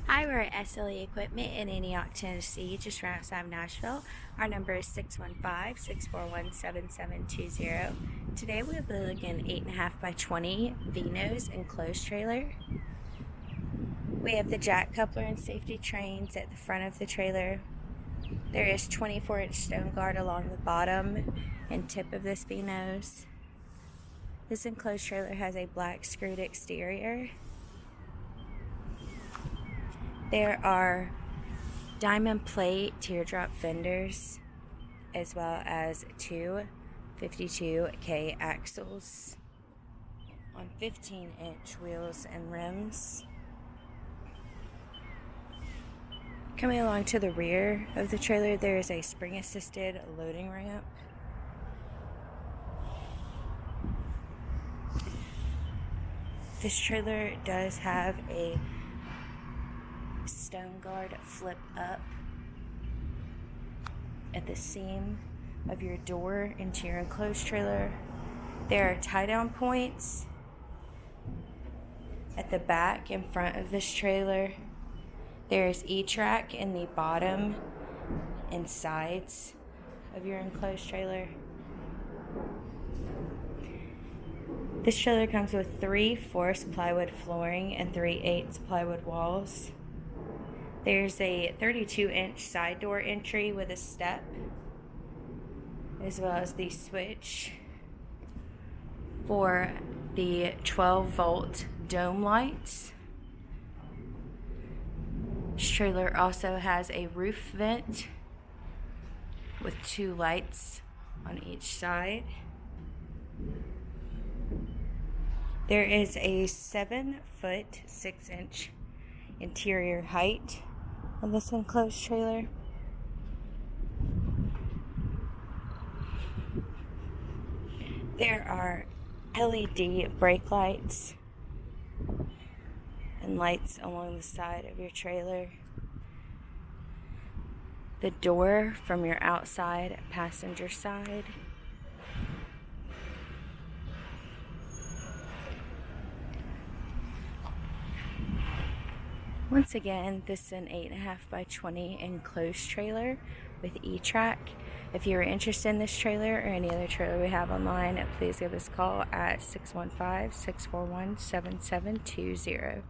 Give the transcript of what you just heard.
Hi, we're at SLE Equipment in Antioch, Tennessee, just right outside of Nashville. Our number is 615-641-7720. Today we'll be looking at 8.5x20 VNose enclosed trailer. We have the jack coupler and safety trains at the front of the trailer. There is 24-inch stone guard along the bottom and tip of this VNose. This enclosed trailer has a black screwed exterior. There are diamond plate teardrop fenders, as well as two 52K axles on 15-inch wheels and rims. Coming along to the rear of the trailer, there is a spring-assisted loading ramp. This trailer does have a stone guard flip up at the seam of your door into your enclosed trailer. There are tie-down points at the back and front of this trailer. There is E-track in the bottom and sides of your enclosed trailer. This trailer comes with 3/4 plywood flooring and 3/8 plywood walls. There's a 32-inch side door entry with a step, as well as the switch for the 12-volt dome lights. This trailer also has a roof vent with 2 lights on each side. There is a 7-foot 6-inch interior height on this enclosed trailer. There are LED brake lights and lights along the side of your trailer. The door from your outside passenger side. Once again, this is an 8.5x20 enclosed trailer with E-track. If you're interested in this trailer or any other trailer we have online, please give us a call at 615-641-7720.